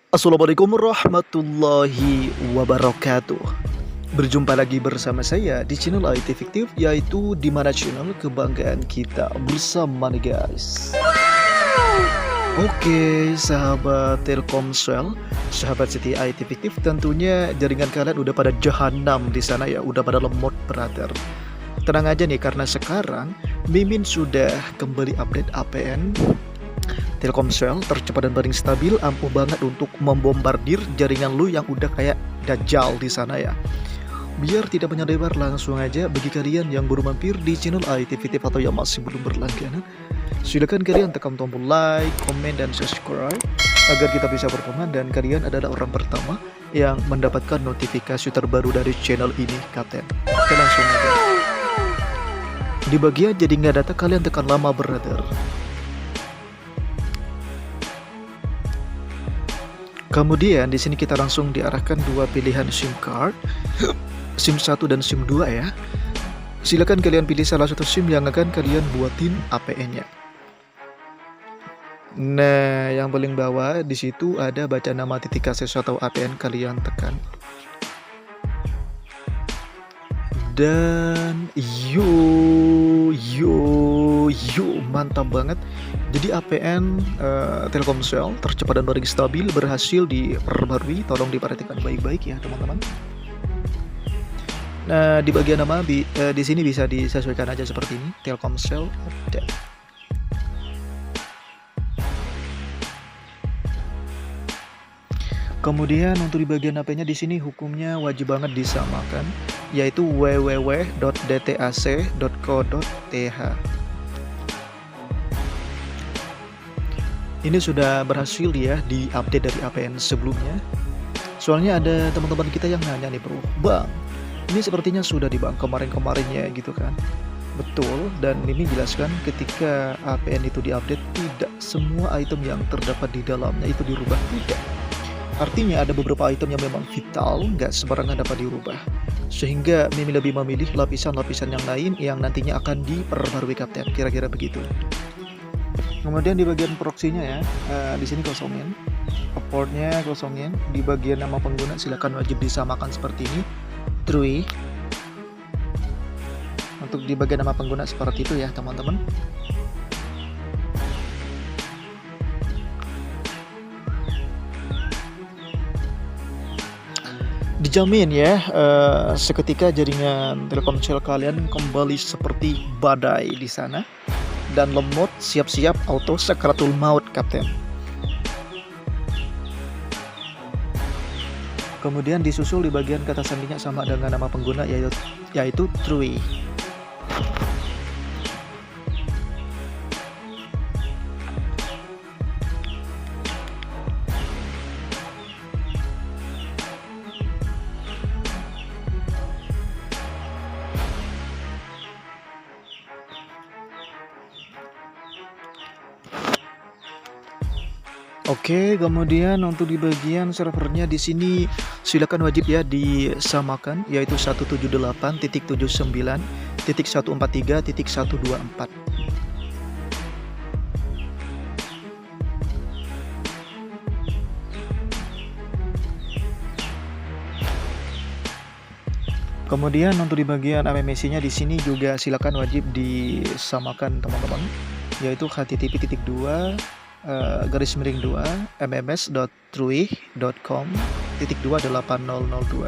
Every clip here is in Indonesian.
Assalamualaikum warahmatullahi wabarakatuh. Berjumpa lagi bersama saya di channel IT Fiktif, yaitu di mana channel kebanggaan kita bersama nih guys. Oke, sahabat Telkomsel, sahabat setia IT Fiktif, tentunya jaringan kalian udah pada jahanam di sana ya, udah pada lemot brother. Tenang aja nih, karena sekarang Mimin sudah kembali update APN Telkomsel tercepat dan paling stabil, ampuh banget untuk membombardir jaringan lu yang udah kayak dajjal di sana ya. Biar tidak banyak lebar, langsung aja bagi kalian yang baru mampir di channel IT Fiktif atau yang masih belum berlangganan, silakan kalian tekan tombol like, comment, dan subscribe agar kita bisa berteman dan kalian adalah orang pertama yang mendapatkan notifikasi terbaru dari channel ini, Kapten. Oke, langsung aja. Di bagian jadi nggak data, kalian tekan lama brother. Kemudian di sini kita langsung diarahkan dua pilihan SIM card, SIM 1 dan SIM 2 ya. Silakan kalian pilih salah satu SIM yang akan kalian buatin APN-nya. Nah, yang paling bawah di situ ada baca nama titik akses atau APN, kalian tekan. Dan mantap banget. Jadi APN Telkomsel tercepat dan paling stabil berhasil diperbarui. Tolong diperhatikan baik-baik ya teman-teman. Nah, di bagian nama di sini bisa disesuaikan aja seperti ini, Telkomsel update. Kemudian untuk di bagian HP-nya di sini hukumnya wajib banget disamakan, yaitu www.dtac.co.th. Ini sudah berhasil ya diupdate dari APN sebelumnya. Soalnya ada teman-teman kita yang nanya nih bro, bang, ini sepertinya sudah di bang kemarin-kemarinnya gitu kan. Betul, dan ini jelaskan ketika APN itu diupdate, tidak semua item yang terdapat di dalamnya itu dirubah, tidak. Artinya ada beberapa item yang memang vital, nggak sembarangan dapat dirubah. Sehingga Mimi lebih memilih lapisan-lapisan yang lain yang nantinya akan diperbarui Kapten, kira-kira begitu. Kemudian di bagian proxy-nya ya, di sini kosongin, portnya kosongin. Di bagian nama pengguna silakan wajib disamakan seperti ini, Trui. Untuk di bagian nama pengguna seperti itu ya teman-teman. Dijamin ya, seketika jaringan Telkomsel kalian kembali seperti badai di sana dan lemot, siap-siap auto sakaratul maut Kapten. Kemudian disusul di bagian kata sandinya sama dengan nama pengguna, yaitu Trui. Oke, kemudian untuk di bagian servernya di sini silakan wajib ya disamakan, yaitu 178.79.143.124. Kemudian untuk di bagian MMC-nya di sini juga silakan wajib disamakan teman-teman, yaitu http://2 mms.truih.com/28002.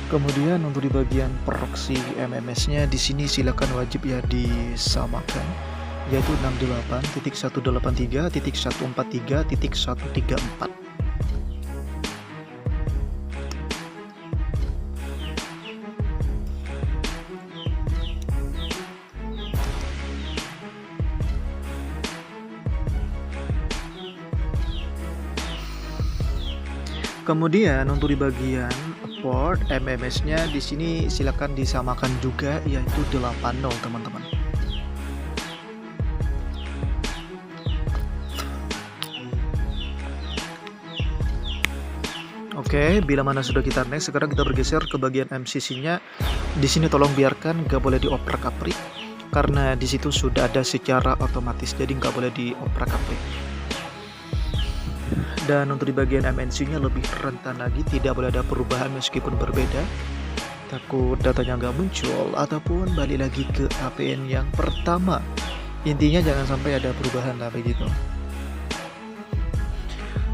Kemudian untuk di bagian proxy MMS-nya di sini silakan wajib ya disamakan, yaitu 68.183.143.134. Kemudian untuk di bagian port MMS-nya di sini silakan disamakan juga, yaitu 80 teman-teman. Oke, bila mana sudah kita next, sekarang kita bergeser ke bagian MCC-nya. Di sini tolong biarkan, nggak boleh dioprak-aprik, karena di situ sudah ada secara otomatis, jadi nggak boleh dioprak-aprik. Dan untuk di bagian MNC-nya lebih rentan lagi, tidak boleh ada perubahan meskipun berbeda. Takut datanya nggak muncul, ataupun balik lagi ke APN yang pertama. Intinya jangan sampai ada perubahan lah begitu.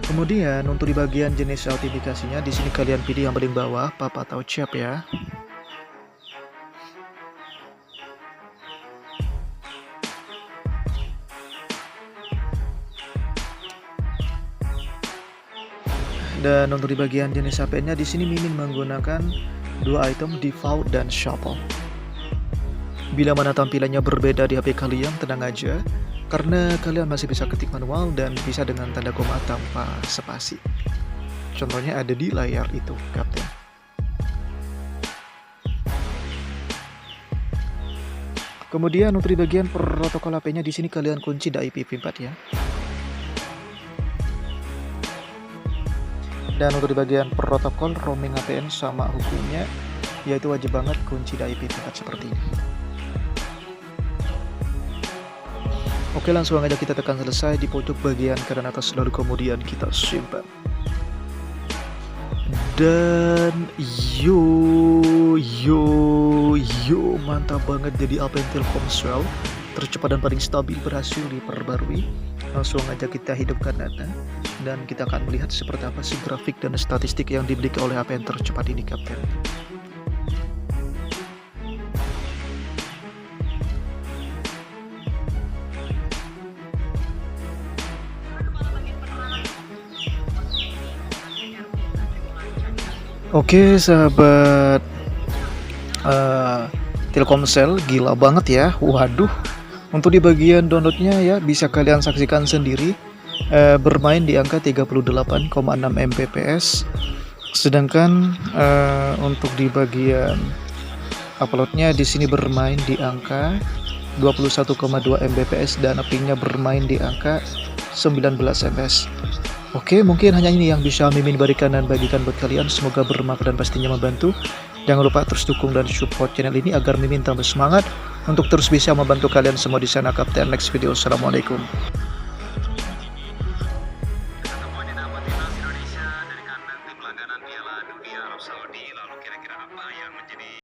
Kemudian untuk di bagian jenis autentifikasinya, di sini kalian pilih yang paling bawah, pap atau cap ya. Dan untuk di bagian jenis APN-nya, di sini Mimin menggunakan dua item default dan shuffle. Bila mana tampilannya berbeda di HP kalian, tenang aja, karena kalian masih bisa ketik manual dan bisa dengan tanda koma tanpa spasi. Contohnya ada di layar itu, Kapten. Kemudian untuk di bagian protokol HP-nya, di sini kalian kunci di IPv4 ya. Dan untuk di bagian protokol roaming APN sama hukumnya, yaitu wajib banget kunci di IPv4 seperti ini. Oke, langsung aja kita tekan selesai di pojok bagian kanan atas, lalu kemudian kita simpan. Dan mantap banget, jadi APN Telkomsel tercepat dan paling stabil berhasil diperbarui. Langsung aja kita hidupkan data dan kita akan melihat seperti apa sih grafik dan statistik yang dimiliki oleh APN tercepat ini, Kapten. Oke sahabat Telkomsel, gila banget ya. Waduh, untuk di bagian downloadnya ya bisa kalian saksikan sendiri, bermain di angka 38,6 Mbps. Sedangkan untuk di bagian uploadnya di sini bermain di angka 21,2 Mbps dan pingnya bermain di angka 19 Mbps. Oke, mungkin hanya ini yang bisa Mimin berikan dan bagikan buat kalian. Semoga bermanfaat dan pastinya membantu. Jangan lupa terus dukung dan support channel ini agar Mimin tambah semangat untuk terus bisa membantu kalian semua di sana, Kapten. Next video, assalamualaikum.